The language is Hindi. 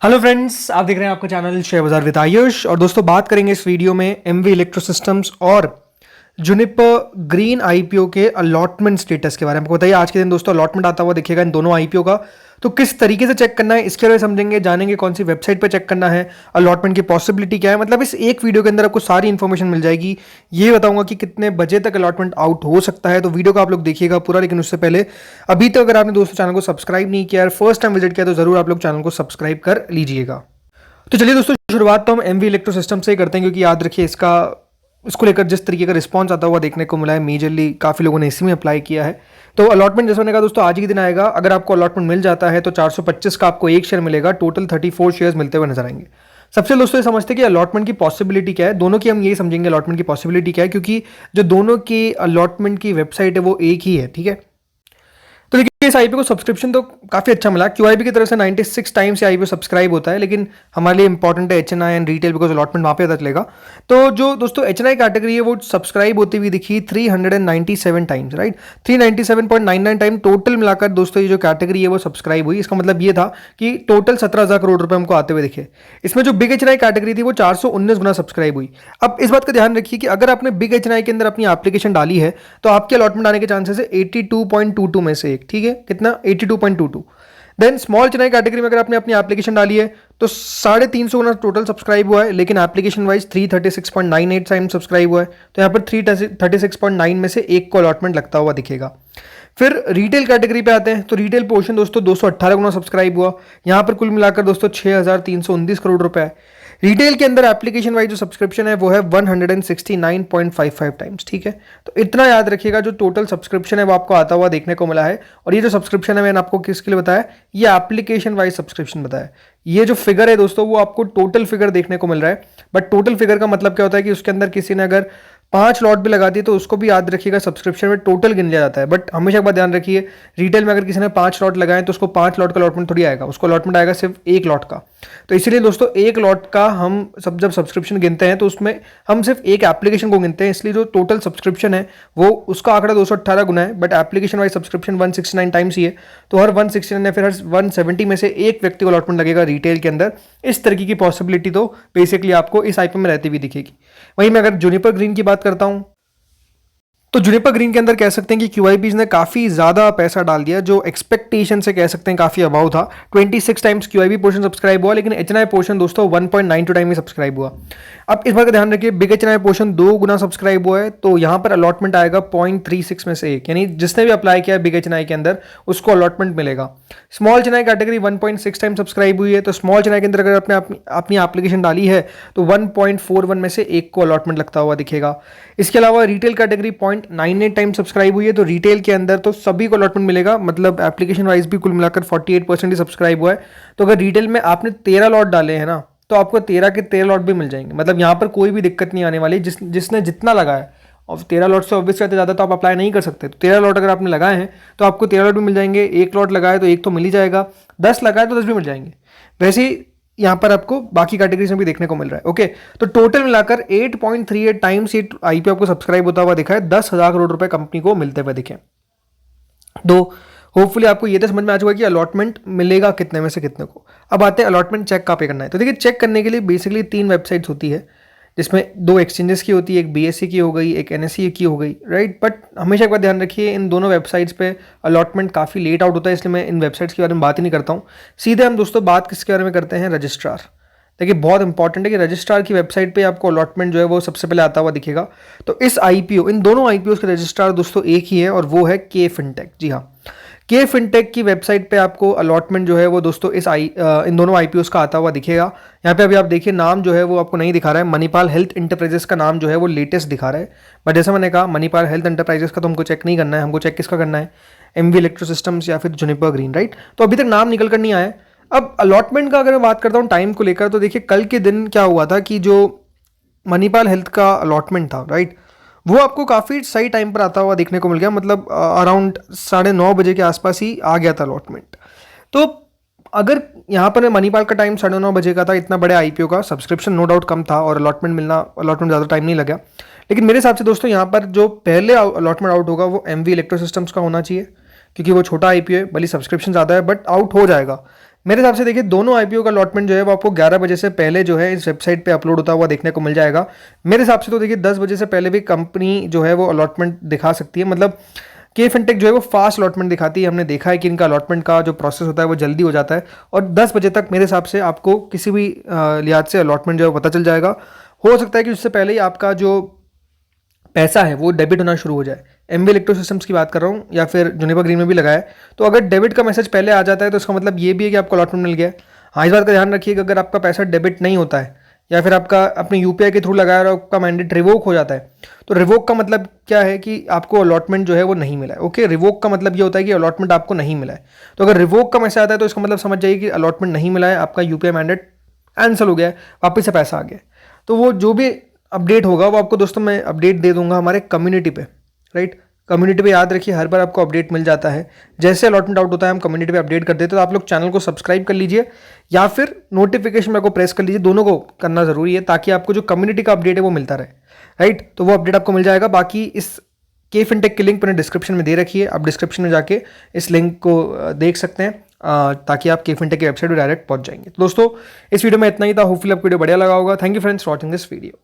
हेलो फ्रेंड्स, आप देख रहे हैं आपका चैनल शेयर बाजार विद आयुष। और दोस्तों बात करेंगे इस वीडियो में एमवी इलेक्ट्रो सिस्टम्स और जुनिपर ग्रीन आईपीओ के अलॉटमेंट स्टेटस के बारे में। आपको बताइए आज के दिन दोस्तों अलॉटमेंट आता हुआ दिखेगा इन दोनों आईपीओ का, तो किस तरीके से चेक करना है इसके बारे में समझेंगे, जानेंगे कौन सी वेबसाइट पर चेक करना है, अलॉटमेंट की पॉसिबिलिटी क्या है। मतलब इस एक वीडियो के अंदर आपको सारी इन्फॉर्मेशन मिल जाएगी। ये बताऊंगा कि कितने बजे तक अलॉटमेंट आउट हो सकता है, तो वीडियो को आप लोग देखिएगा पूरा। लेकिन उससे पहले अभी तक अगर आपने दोस्तों चैनल को सब्सक्राइब नहीं किया, फर्स्ट टाइम विजिट किया, तो जरूर आप लोग चैनल को सब्सक्राइब कर लीजिएगा। तो चलिए दोस्तों शुरुआत तो हम एमवी इलेक्ट्रो सिस्टम से ही करते हैं, क्योंकि याद रखिए इसको लेकर जिस तरीके का रिस्पांस आता हुआ देखने को मिला है, मेजरली काफ़ी लोगों ने इसी में अप्लाई किया है। तो अलॉटमेंट जैसे मैंने कहा दोस्तों आज ही के दिन आएगा। अगर आपको अलॉटमेंट मिल जाता है तो 425 का आपको एक शेयर मिलेगा, टोटल 34 शेयर्स मिलते हुए नजर आएंगे। सबसे दोस्तों ये समझते हैं कि अलॉटमेंट की पॉसिबिलिटी क्या है। दोनों की हम ये समझेंगे अलॉटमेंट की पॉसिबिलिटी क्या है, क्योंकि जो दोनों की अलॉटमेंट की वेबसाइट है वो एक ही है। ठीक है, तो देखिए इस आईपीओ को सब्सक्रिप्शन तो काफ़ी अच्छा मिला। क्यूआईबी की तरफ से 96 टाइम्स ये आईपीओ सब्सक्राइब होता है, लेकिन हमारे लिए इंपॉर्टेंट है HNI and retail, because allotment वहाँ पे पता चलेगा। तो जो दोस्तों एचएनआई कैटेगरी है वो सब्सक्राइब होती हुई दिखी 397 टाइम्स, राइट। 397.99 टाइम टोटल मिलाकर दोस्तों ये जो कैटेगरी है वो सब्सक्राइब हुई। इसका मतलब ये था कि टोटल 17,000 करोड़ रुपए हमको आते हुए दिखे। इसमें जो बिग एचएनआई कैटेगरी थी वो 419 गुना सब्सक्राइब हुई। अब इस बात का ध्यान रखिए कि अगर आपने बिग एचएनआई के अंदर अपनी एप्लीकेशन डाली है तो आपके अलॉटमेंट आने के चांसेस है 82.22 में से एक। ठीक है, कितना 82.22। देन स्मॉल चेन्नई कैटेगरी में अगर आपने अपनी एप्लीकेशन डाली है तो 350 गुना टोटल सब्सक्राइब हुआ है, लेकिन एप्लीकेशन वाइज 336.98 टाइम सब्सक्राइब हुआ है। तो यहाँ पर 336.9 में से एक को अलॉटमेंट लगता हुआ दिखेगा। फिर रिटेल कैटेगरी पे आते हैं, तो रिटेल पोर्शन दोस्तों 218 गुना सब्सक्राइब हुआ। यहाँ पर कुल मिलाकर दोस्तों 6,319 करोड़ रुपए है। रिटेल के अंदर एप्लीकेशन वाइज जो सब्सक्रिप्शन है वो है 169.55 टाइम्स। ठीक है, तो इतना याद रखिएगा जो टोटल सब्सक्रिप्शन है वो आपको आता हुआ देखने को मिला है। और ये जो सब्सक्रिप्शन है मैंने आपको किसके लिए बताया, ये एप्लीकेशन वाइज सब्सक्रिप्शन बताया। ये जो फिगर है दोस्तों वो आपको टोटल फिगर देखने को मिल रहा है। बट टोटल फिगर का मतलब क्या होता है कि उसके अंदर किसी ने अगर 5 लॉट भी लगा दिए तो उसको भी याद रखिएगा सब्सक्रिप्शन में टोटल गिन लिया जाता है। बट हमेशा एक बात ध्यान रखिए, रिटेल में अगर किसी ने 5 लॉट लगाए तो उसको 5 लॉट का अलॉटमेंट थोड़ी आएगा, उसको अलॉटमेंट आएगा सिर्फ एक लॉट का। तो इसीलिए दोस्तों एक लॉट का हम जब सब्सक्रिप्शन गिनते हैं तो उसमें हम सिर्फ एक एप्लीकेशन को गिनते हैं, इसलिए जो टोटल सब्सक्रिप्शन है वो उसका आंकड़ा 218 गुना है। But application wise subscription 169 times ही है, तो हर 169 या फिर हर 170 में से एक व्यक्ति को अलॉटमेंट लगेगा रिटेल के अंदर। इस तरीके की पॉसिबिलिटी तो बेसिकली आपको इस आईपीओ में रहती हुई दिखेगी। वहीं मैं अगर जुनिपर ग्रीन की बात करता हूं तो जुनिपर ग्रीन के अंदर कह सकते हैं कि क्यूआईबीज ने काफ़ी ज़्यादा पैसा डाल दिया, जो एक्सपेक्टेशन से कह सकते हैं काफ़ी अबाउ था। 26 टाइम्स क्यूआईबी पोर्शन सब्सक्राइब हुआ, लेकिन एचएनआई पोर्शन दोस्तों 1.92 टाइम ही सब्सक्राइब हुआ। अब इस बात का ध्यान रखिए, बिग एचएनआई पोर्शन 2 गुना सब्सक्राइब हुआ है, तो यहाँ पर अलॉटमेंट आएगा 0.36 में से एक, यानी जिसने भी अप्लाई किया बिग एचएनआई के अंदर उसको अलॉटमेंट मिलेगा। Small Chennai category 1.6 time subscribe हुई है, तो स्मॉल चेन्नई के अंदर अगर आपने अपनी एप्लीकेशन डाली है तो 1.41 में से एक को अलॉटमेंट लगता हुआ दिखेगा। इसके अलावा रिटेल कैटेगरी 0.98 टाइम सब्सक्राइब हुई है, तो रिटेल के अंदर तो सभी को अलॉटमेंट मिलेगा। मतलब एप्लीकेशन वाइज भी कुल मिलाकर 48% ही सब्सक्राइब हुआ है। तो अगर रिटेल में आपने 13 लॉट डाले हैं ना, तो आपको 13 के 13 लॉट भी मिल जाएंगे। मतलब यहाँ पर कोई भी दिक्कत नहीं आने वाली। जिसने जितना लगाया, और 13 लॉट से ऑब्वियस रहते ज़्यादा तो आप अप्लाई नहीं कर सकते, तो 13 लॉट अगर आपने लगाए हैं तो आपको 13 लॉट भी मिल जाएंगे। एक लॉट लगाए तो एक तो मिल ही जाएगा, 10 लगाए तो 10 भी मिल जाएंगे। वैसे ही यहाँ पर आपको बाकी कैटेगरीज में भी देखने को मिल रहा है। ओके, तो टोटल मिलाकर 8.38 टाइम्स ये आईपीओ आपको सब्सक्राइब होता हुआ दिखा है। 10,000 करोड़ रुपए कंपनी को मिलते हुए दिखे। तो होपफुली आपको ये तो समझ में आ चुका है कि अलॉटमेंट मिलेगा कितने में से कितने को। अब आते हैं अलॉटमेंट चेक कहाँ पे करना है। तो देखिए चेक करने के लिए बेसिकली 3 वेबसाइट्स होती है, जिसमें 2 एक्सचेंजेस की होती है, एक बीएससी की हो गई, एक एनएससी की हो गई, राइट। बट हमेशा एक बात ध्यान रखिए, इन दोनों वेबसाइट्स पे अलॉटमेंट काफ़ी लेट आउट होता है, इसलिए मैं इन वेबसाइट्स के बारे में बात ही नहीं करता हूँ। सीधे हम दोस्तों बात किसके बारे में करते हैं, रजिस्ट्रार। देखिए बहुत इंपॉर्टेंट है कि रजिस्ट्रार की वेबसाइट पे आपको अलॉटमेंट जो है वो सबसे पहले आता हुआ दिखेगा। तो इस आईपीओ, इन दोनों आईपीओ के रजिस्ट्रार दोस्तों एक ही है, और वो है के फिनटेक। जी हाँ, के फिनटेक की वेबसाइट पे आपको अलॉटमेंट जो है वो दोस्तों इन दोनों आईपीओस का आता हुआ दिखेगा। यहाँ पे अभी आप देखिए नाम जो है वो आपको नहीं दिखा रहा है, मणिपाल हेल्थ इंटरप्राइजेस का नाम जो है वो लेटेस्ट दिखा रहा है। बट जैसा मैंने कहा, मणिपाल हेल्थ इंटरप्राइजेस का तो हमको चेक नहीं करना है, हमको चेक किसका करना है, एमवी इलेक्ट्रो सिस्टम्स या फिर जुनिपर ग्रीन, राइट। तो अभी तक नाम निकल कर नहीं आया है। अब अलॉटमेंट का अगर मैं बात करता हूँ टाइम को लेकर, तो देखिए कल के दिन क्या हुआ था कि जो मणिपाल हेल्थ का अलॉटमेंट था, राइट, वो आपको काफ़ी सही टाइम पर आता हुआ देखने को मिल गया। मतलब अराउंड 9:30 बजे के आसपास ही आ गया था अलॉटमेंट। तो अगर यहाँ पर मणिपाल का टाइम 9:30 बजे का था, इतना बड़े आईपीओ का सब्सक्रिप्शन नो डाउट कम था और अलॉटमेंट ज़्यादा टाइम नहीं लगा। लेकिन मेरे हिसाब से दोस्तों यहाँ पर जो पहले अलॉटमेंट आउट होगा वो एमवी इलेक्ट्रो सिस्टम्स का होना चाहिए, क्योंकि वो छोटा आईपीओ है, भले सब्सक्रिप्शन ज़्यादा है बट आउट हो जाएगा। मेरे हिसाब से देखिए दोनों आईपीओ का अलॉटमेंट जो है वो आपको 11 बजे से पहले जो है इस वेबसाइट पे अपलोड होता हुआ देखने को मिल जाएगा। मेरे हिसाब से तो देखिए 10 बजे से पहले भी कंपनी जो है वो अलॉटमेंट दिखा सकती है, मतलब के फिनटेक जो है वो फास्ट अलॉटमेंट दिखाती है। हमने देखा है कि इनका अलॉटमेंट का जो प्रोसेस होता है वो जल्दी हो जाता है और 10 बजे तक मेरे हिसाब से आपको किसी भी लिहाज से अलॉटमेंट जो है पता चल जाएगा। हो सकता है कि उससे पहले ही आपका जो पैसा है वो डेबिट होना शुरू हो जाए। एमवी इलेक्ट्रो सिस्टम्स की बात कर रहा हूँ या फिर जुनिपर ग्रीन में भी लगा है, तो अगर डेबिट का मैसेज पहले आ जाता है तो इसका मतलब ये भी है कि आपको अलॉटमेंट मिल गया है। हाँ, इस बात का ध्यान रखिए कि अगर आपका पैसा डेबिट नहीं होता है या फिर आपका अपने यूपीआई के थ्रू लगाया और आपका मैंडेट रिवोक हो जाता है, तो रिवोक का मतलब क्या है कि आपको अलॉटमेंट जो है वो नहीं मिला है। ओके, रिवोक का मतलब ये होता है कि अलॉटमेंट आपको नहीं मिला है। तो अगर रिवोक का मैसेज आता है तो इसका मतलब समझ जाइए कि अलॉटमेंट नहीं मिला है, आपका यूपीआई मैंडेट कैंसिल हो गया है, वापस से पैसा आ गया है। तो वो जो भी अपडेट होगा वो आपको दोस्तों मैं अपडेट दे दूंगा हमारे कम्युनिटी पे, राइट। कम्युनिटी पे याद रखिए हर बार आपको अपडेट मिल जाता है। जैसे अलॉटमेंट आउट होता है हम कम्युनिटी पे अपडेट कर देते हैं, तो आप लोग चैनल को सब्सक्राइब कर लीजिए या फिर नोटिफिकेशन को प्रेस कर लीजिए, दोनों को करना जरूरी है ताकि आपको जो कम्युनिटी का अपडेट है वो मिलता रहे, राइट। तो वो अपडेट आपको मिल जाएगा। बाकी इस के फिनटेक की लिंक मैंने डिस्क्रिप्शन में दे रखी है, आप डिस्क्रिप्शन में जाके इस लिंक को देख सकते हैं ताकि आप के फिनटेक की वेबसाइट पर डायरेक्ट पहुंच जाएंगे। तो दोस्तों इस वीडियो में इतना ही था, होपफुली आपको वीडियो बढ़िया लगा होगा। Thank you friends for watching this video.